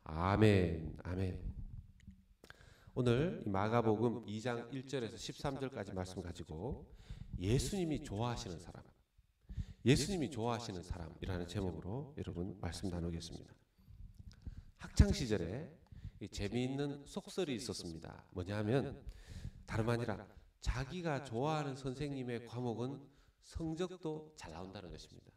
아멘, 아멘. 오늘 이 마가복음 2장 1절에서 13절까지 말씀 가지고 예수님이 좋아하시는 사람, 예수님이 좋아하시는 사람이라는 제목으로 여러분 말씀 나누겠습니다. 학창 시절에 재미있는 속설이 있었습니다. 뭐냐 하면 다름 아니라 자기가 좋아하는 선생님의 과목은 성적도 잘 나온다는 것입니다.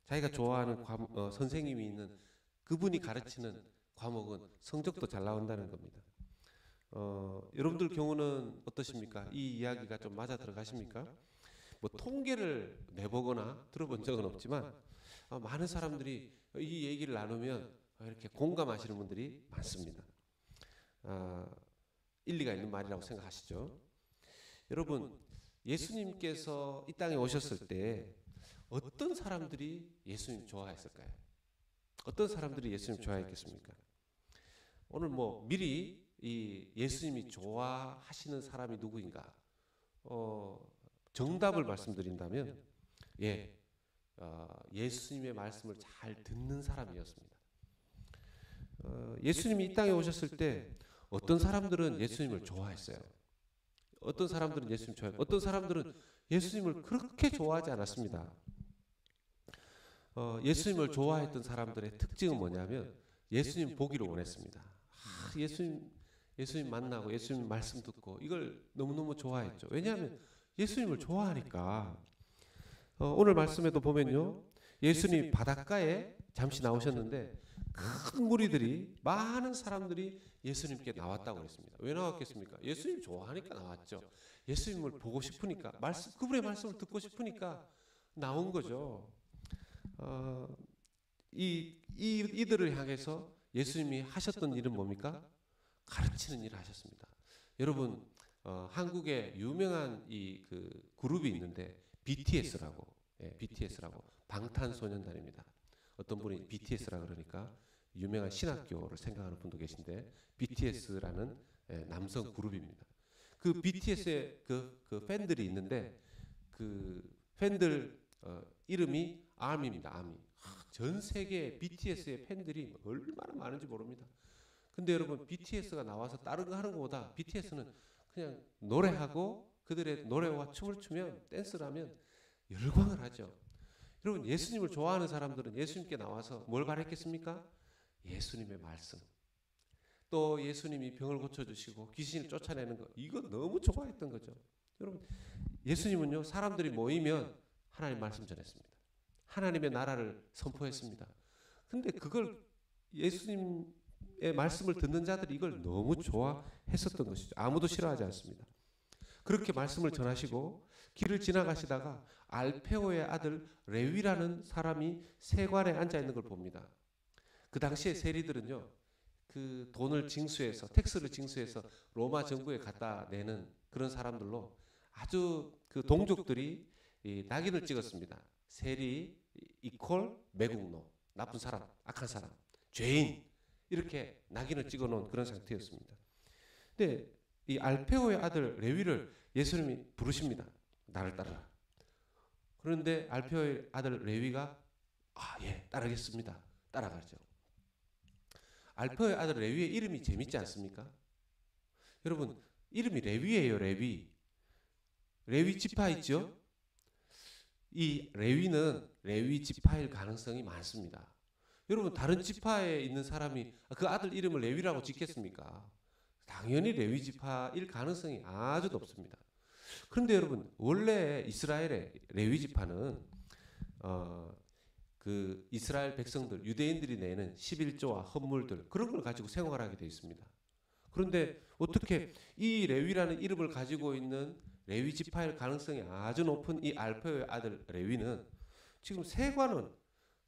자기가 좋아하는 선생님이 있는 그분이 가르치는 과목은 성적도 잘 나온다는 겁니다. 여러분들 경우는 어떠십니까? 이 이야기가 좀 맞아 들어가십니까? 뭐 통계를 내보거나 들어본 적은 없지만 많은 사람들이 이 얘기를 나누면 이렇게 공감하시는 분들이 많습니다. 일리가 있는 말이라고 생각하시죠? 여러분, 예수님께서 이 땅에 오셨을 때 어떤 사람들이 예수님 좋아했을까요? 어떤 사람들이 예수님 좋아했겠습니까? 오늘 뭐 미리 이 예수님이 좋아하시는 사람이 누구인가? 정답을 말씀드린다면, 예수님의 말씀을 잘 듣는 사람이었습니다. 예수님이 이 땅에 오셨을 때 어떤 사람들은 예수님을 좋아했어요. 어떤 사람들은 예수님 좋아했고, 어떤 사람들은 예수님을 그렇게 좋아하지 않았습니다. 예수님을 좋아했던 사람들의 특징은 뭐냐면 예수님 보기를 원했습니다. 예수님 만나고 예수님 말씀 듣고 이걸 너무너무 좋아했죠. 왜냐하면 예수님을 좋아하니까. 오늘 말씀에도 보면요, 예수님 바닷가에 잠시 나오셨는데 큰 무리들이, 많은 사람들이 예수님께 나왔다고 했습니다. 왜 나왔겠습니까? 예수님 좋아하니까 나왔죠. 예수님을 보고 싶으니까, 그분의 말씀을 듣고 싶으니까 나온 거죠. 이들을 향해서 예수님이 하셨던 일은 뭡니까? 가르치는 일을 하셨습니다. 여러분, 한국에 유명한 그 그룹이 있는데 BTS라고 방탄소년단입니다. 어떤 분이 BTS라 그러니까 유명한 신학교를 생각하는 분도 계신데, BTS라는 남성 그룹입니다. 그 BTS의 그 팬들이 있는데 그 팬들 이름이 아미입니다. 아미. 전 세계 BTS의 팬들이 얼마나 많은지 모릅니다. 근데 여러분, BTS가 나와서 다른 거 하는 것보다 BTS는 그냥 노래하고 그들의 노래와 춤을 추면, 댄스를 하면 열광을 하죠. 여러분, 예수님을 좋아하는 사람들은 예수님께 나와서 뭘 바랬겠습니까? 예수님의 말씀. 또 예수님이 병을 고쳐주시고 귀신을 쫓아내는 거, 이거 너무 좋아했던 거죠. 여러분, 예수님은요, 사람들이 모이면 하나님 말씀 전했습니다. 하나님의 나라를 선포했습니다. 근데 그걸 예수님의 말씀을 듣는 자들이 이걸 너무 좋아했었던 것이죠. 아무도 싫어하지 않습니다. 그렇게 말씀을 전하시고 길을 지나가시다가 알페오의 아들 레위라는 사람이 세관에 앉아 있는 걸 봅니다. 그 당시에 세리들은요, 그 돈을 징수해서, 텍스를 징수해서 로마 정부에 갖다 내는 그런 사람들로 아주 그 동족들이 낙인을 찍었습니다. 세리 이퀄 매국노, 나쁜 사람, 악한 사람, 죄인, 이렇게 낙인을 찍어놓은 그런 상태였습니다. 근데 이 알페오의 아들 레위를 예수님이 부르십니다. 나를 따르라. 그런데 알페오의 아들 레위가 따르겠습니다. 따라가죠. 알페오의 아들 레위의 이름이 재밌지 않습니까? 여러분, 이름이 레위예요. 레위 지파 있죠? 이 레위는 레위 지파일 가능성이 많습니다. 여러분, 다른 지파에 있는 사람이 그 아들 이름을 레위라고 짓겠습니까? 당연히 레위 지파일 가능성이 아주 높습니다. 그런데 여러분, 원래 이스라엘의 레위 지파는 그 이스라엘 백성들, 유대인들이 내는 11조와 헌물들, 그런 걸 가지고 생활하게 되어 있습니다. 그런데 어떻게 이 레위라는 이름을 가지고 있는 레위 지파일 가능성이 아주 높은 이 알페오의 아들 레위는 지금 세관은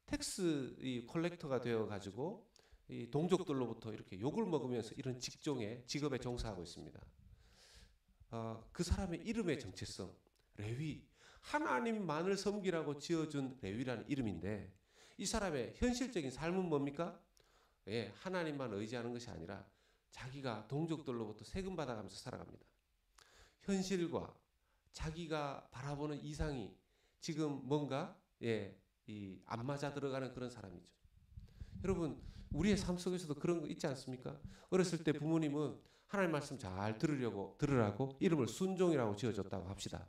텍스 이 컬렉터가 되어 가지고 이 동족들로부터 이렇게 욕을 먹으면서 이런 직업에 종사하고 있습니다. 그 사람의 이름의 정체성, 레위, 하나님만을 섬기라고 지어준 레위라는 이름인데, 이 사람의 현실적인 삶은 뭡니까? 하나님만 의지하는 것이 아니라 자기가 동족들로부터 세금 받아가면서 살아갑니다. 현실과 자기가 바라보는 이상이 지금 뭔가 안 맞아 들어가는 그런 사람이죠. 여러분, 우리의 삶 속에서도 그런 거 있지 않습니까? 어렸을 때 부모님은 하나님 말씀 잘 들으라고 이름을 순종이라고 지어줬다고 합시다.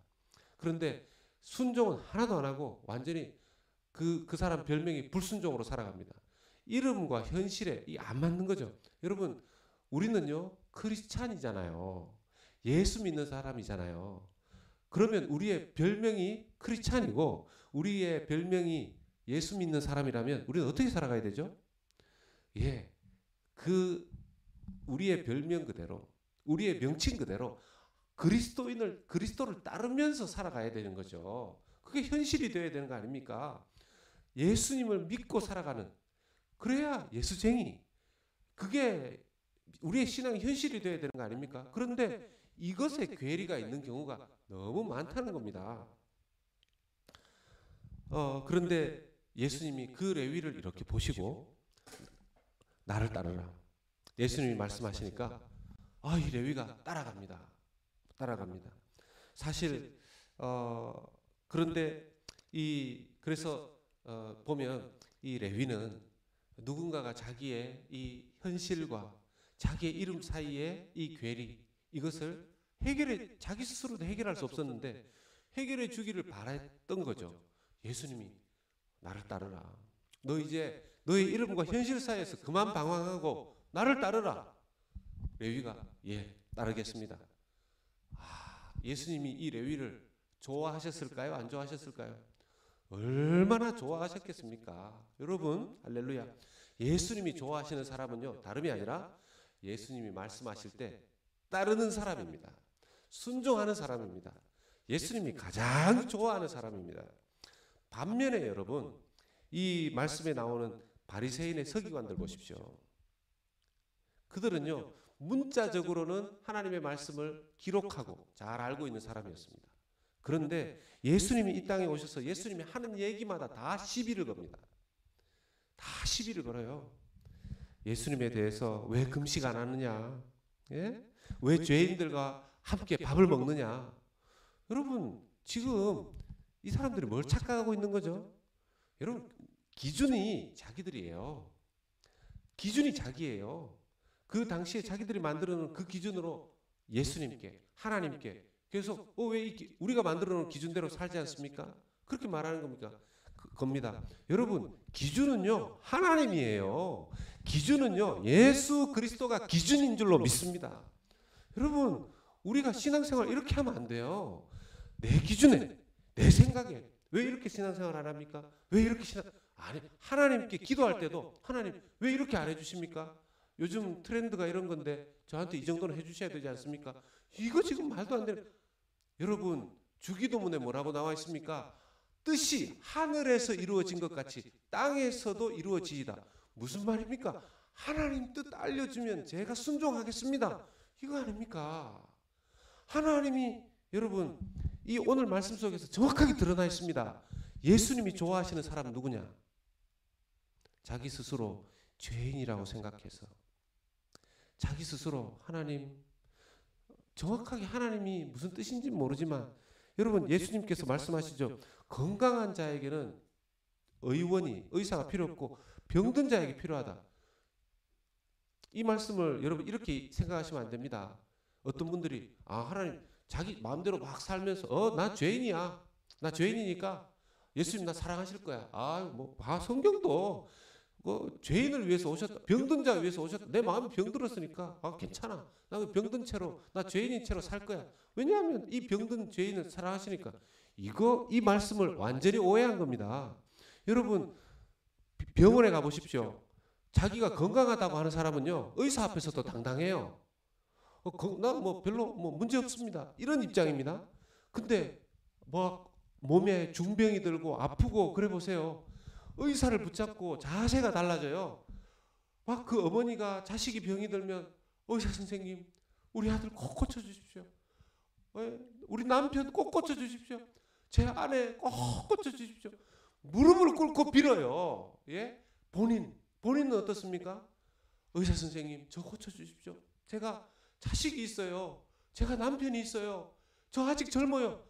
그런데 순종은 하나도 안 하고 완전히 그 사람 별명이 불순종으로 살아갑니다. 이름과 현실에 안 맞는 거죠. 여러분, 우리는요 크리스찬이잖아요. 예수 믿는 사람이잖아요. 그러면 우리의 별명이 크리스찬이고 우리의 별명이 예수 믿는 사람이라면 우리는 어떻게 살아가야 되죠? 예, 우리의 별명 그대로, 우리의 명칭 그대로 그리스도를 따르면서 살아가야 되는 거죠. 그게 현실이 되어야 되는 거 아닙니까? 예수님을 믿고 살아가는, 그래야 예수쟁이, 그게 우리의 신앙의 현실이 되어야 되는 거 아닙니까? 그런데 이것에 괴리가 있는 경우가 너무 많다는 겁니다. 그런데 예수님이 그 레위를 이렇게 보시고 나를 따르라. 예수님이 말씀하시니까 이 레위가 따라갑니다. 사실 그런데 그래서 보면 이 레위는 누군가가 자기의 이 현실과 자기의 이름 사이에 이 괴리, 이것을 자기 스스로도 해결할 수 없었는데 해결해 주기를 바랬던 거죠. 예수님이 나를 따르라. 너 이제 너의 이름과 현실 사이에서 그만 방황하고 나를 따르라. 레위가 따르겠습니다. 예수님이 이 레위를 좋아하셨을까요? 안 좋아하셨을까요? 얼마나 좋아하셨겠습니까? 여러분, 할렐루야. 예수님이 좋아하시는 사람은요, 다름이 아니라 예수님이 말씀하실 때 따르는 사람입니다. 순종하는 사람입니다. 예수님이 가장 좋아하는 사람입니다. 반면에 여러분, 이 말씀에 나오는 바리새인의 서기관들 보십시오. 그들은요, 문자적으로는 하나님의 말씀을 기록하고 잘 알고 있는 사람이었습니다. 그런데 예수님이 이 땅에 오셔서 예수님이 하는 얘기마다 다 시비를 겁니다. 다 시비를 걸어요. 예수님에 대해서 왜 금식 안 하느냐? 예? 왜 죄인들과 함께 밥을 먹느냐? 여러분, 지금 이 사람들이 뭘 착각하고 있는 거죠? 여러분, 기준이 자기들이에요. 기준이 자기예요. 그 당시에 자기들이 만들어 놓은 그 기준으로 예수님께, 하나님께 계속 왜 우리가 만들어 놓은 기준대로 살지 않습니까? 그렇게 말하는 겁니다. 여러분, 기준은요 하나님이에요. 기준은요 예수 그리스도가 기준인 줄로 믿습니다. 여러분, 우리가 신앙생활 이렇게 하면 안 돼요. 내 기준에, 내 생각에 왜 이렇게 신앙생활 안 합니까? 왜 이렇게 아니, 하나님께 기도할 때도 하나님 왜 이렇게 안 해주십니까? 요즘 트렌드가 이런 건데 저한테 이 정도는 해주셔야 되지 않습니까? 이거 지금 말도 안 되는. 여러분, 주기도문에 뭐라고 나와 있습니까? 뜻이 하늘에서 이루어진 것 같이 땅에서도 이루어지이다. 무슨 말입니까? 하나님 뜻 알려주면 제가 순종하겠습니다. 이거 아닙니까? 하나님이, 여러분, 이 오늘 말씀 속에서 정확하게 드러나 있습니다. 예수님이 좋아하시는 사람은 누구냐? 자기 스스로 죄인이라고 생각해서 자기 스스로 하나님, 정확하게 하나님이 무슨 뜻인지 모르지만 여러분, 예수님께서 말씀하시죠. 건강한 자에게는 의사가 필요 없고 병든 자에게 필요하다. 이 말씀을 여러분 이렇게 생각하시면 안 됩니다. 어떤 분들이 하나님 자기 마음대로 막 살면서 나 죄인이야. 나 죄인이니까 예수님 나 사랑하실 거야. 성경도 죄인을 위해서 오셨다. 병든 자 위해서 오셨다. 내 마음이 병들었으니까 괜찮아. 나 병든 채로, 나 죄인인 채로 살 거야. 왜냐하면 이 병든 죄인을 사랑하시니까. 이 말씀을 완전히 오해한 겁니다. 여러분, 병원에 가보십시오. 자기가 건강하다고 하는 사람은요, 의사 앞에서도 당당해요. 나 별로 문제 없습니다. 이런 입장입니다. 근데 몸에 중병이 들고 아프고 그래 보세요. 의사를 붙잡고 자세가 달라져요. 그 어머니가 자식이 병이 들면 의사 선생님, 우리 아들 꼭 고쳐주십시오. 우리 남편 꼭 고쳐주십시오. 제 아내 꼭 고쳐주십시오. 무릎을 꿇고 빌어요. 예? 본인은 어떻습니까? 의사 선생님, 저 고쳐주십시오. 제가 자식이 있어요. 제가 남편이 있어요. 저 아직 젊어요.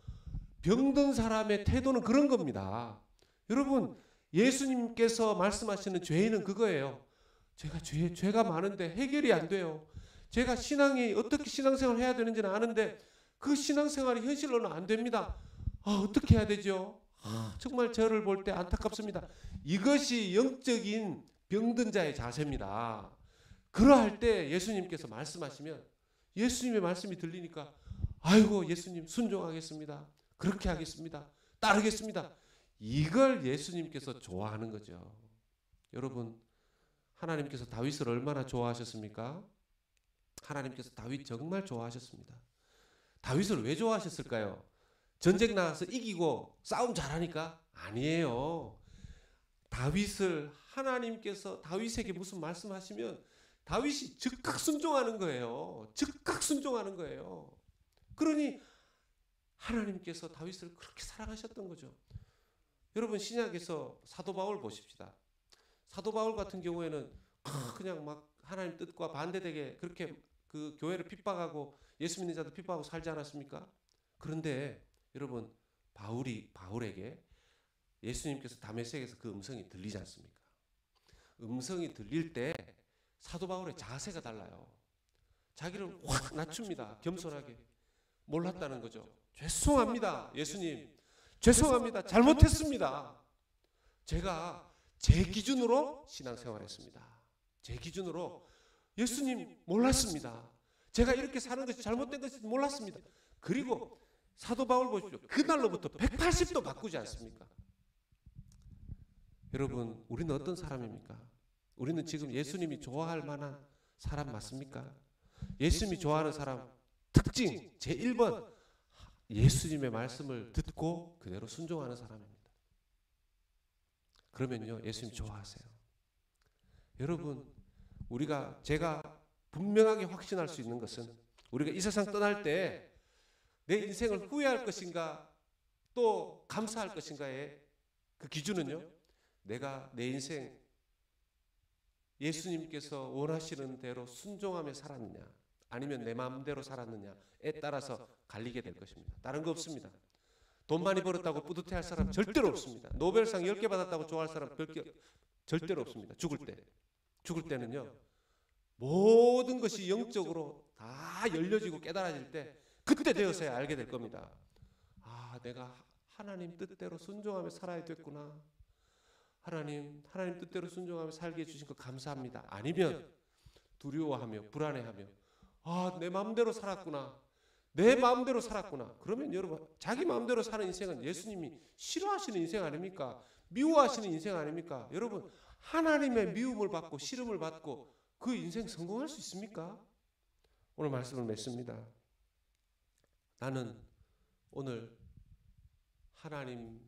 병든 사람의 태도는 그런 겁니다. 여러분, 예수님께서 말씀하시는 죄인은 그거예요. 제가 죄가 많은데 해결이 안 돼요. 제가 신앙이 어떻게 신앙생활을 해야 되는지는 아는데 그 신앙생활이 현실로는 안 됩니다. 어떻게 해야 되죠? 정말 저를 볼 때 안타깝습니다. 이것이 영적인 병든 자의 자세입니다. 그러할 때 예수님께서 말씀하시면 예수님의 말씀이 들리니까 아이고 예수님 순종하겠습니다. 그렇게 하겠습니다. 따르겠습니다. 이걸 예수님께서 좋아하는 거죠. 여러분, 하나님께서 다윗을 얼마나 좋아하셨습니까? 하나님께서 다윗 정말 좋아하셨습니다. 다윗을 왜 좋아하셨을까요? 전쟁 나가서 이기고 싸움 잘하니까? 아니에요. 다윗을 하나님께서 다윗에게 무슨 말씀하시면 다윗이 즉각 순종하는 거예요. 즉각 순종하는 거예요. 그러니 하나님께서 다윗을 그렇게 사랑하셨던 거죠. 여러분, 신약에서 사도 바울 보십시다. 사도 바울 같은 경우에는 그냥 막 하나님 뜻과 반대되게 그렇게 그 교회를 핍박하고 예수 믿는 자들 핍박하고 살지 않았습니까? 그런데 여러분, 바울에게 예수님께서 다메섹에서 그 음성이 들리지 않습니까? 음성이 들릴 때 사도 바울의 자세가 달라요. 자기를 확 낮춥니다. 겸손하게. 몰랐다는 거죠. 죄송합니다, 예수님. 죄송합니다. 잘못했습니다. 제가 제 기준으로 신앙생활했습니다. 제 기준으로 예수님 몰랐습니다. 제가 이렇게 사는 것이 잘못된 것이 몰랐습니다. 그리고 사도 바울 보십시오. 그날로부터 180도 바꾸지 않습니까? 여러분, 우리는 어떤 사람입니까? 우리는 지금 예수님이 좋아할 만한 사람 맞습니까? 예수님이 좋아하는 사람 특징 제1번, 예수님의 말씀을 듣고 그대로 순종하는 사람입니다. 그러면요, 예수님 좋아하세요. 여러분, 제가 분명하게 확신할 수 있는 것은 우리가 이 세상 떠날 때 내 인생을 후회할 것인가 또 감사할 것인가의 그 기준은요, 내가 내 인생 예수님께서 원하시는 대로 순종하며 살았느냐 아니면 내 마음대로 살았느냐에 따라서 갈리게 될 것입니다. 다른 거 없습니다. 돈 많이 벌었다고 뿌듯해할 사람 절대로 없습니다. 노벨상 10개 받았다고 좋아할 사람 절대로 없습니다. 죽을 때는요, 모든 것이 영적으로 다 열려지고 깨달아질 때 그때 되어서야 알게 될 겁니다. 내가 하나님 뜻대로 순종하며 살아야 됐구나. 하나님 뜻대로 순종하며 살게 해주신 거 감사합니다. 아니면 두려워하며 불안해하며 내 마음대로 살았구나. 내 마음대로 살았구나. 그러면 여러분, 자기 마음대로 사는 인생은 예수님이 싫어하시는 인생 아닙니까? 미워하시는 인생 아닙니까? 여러분, 하나님의 미움을 받고 싫음을 받고 그 인생 성공할 수 있습니까? 오늘 말씀을 맺습니다. 나는 오늘 하나님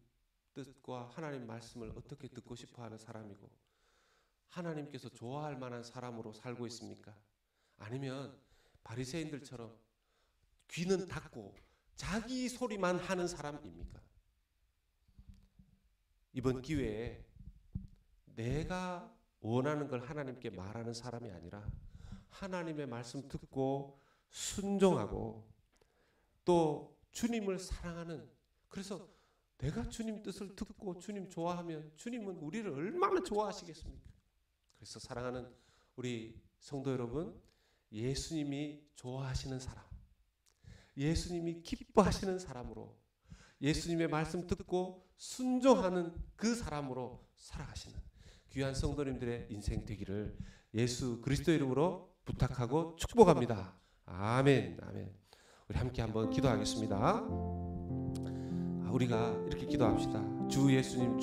뜻과 하나님 말씀을 어떻게 듣고 싶어하는 사람이고 하나님께서 좋아할 만한 사람으로 살고 있습니까? 아니면 바리새인들처럼 귀는 닫고 자기 소리만 하는 사람입니까? 이번 기회에 내가 원하는 걸 하나님께 말하는 사람이 아니라 하나님의 말씀 듣고 순종하고 또 주님을 사랑하는, 그래서 내가 주님 뜻을 듣고 주님 좋아하면 주님은 우리를 얼마나 좋아하시겠습니까? 그래서 사랑하는 우리 성도 여러분, 예수님이 좋아하시는 사람, 예수님이 기뻐하시는 사람으로, 예수님의 말씀 듣고 순종하는 그 사람으로 살아가시는 귀한 성도님들의 인생 되기를 예수 그리스도 이름으로 부탁하고 축복합니다. 아멘. 아멘. 우리 함께 한번 기도하겠습니다. 우리가 이렇게 기도합시다. 주 예수님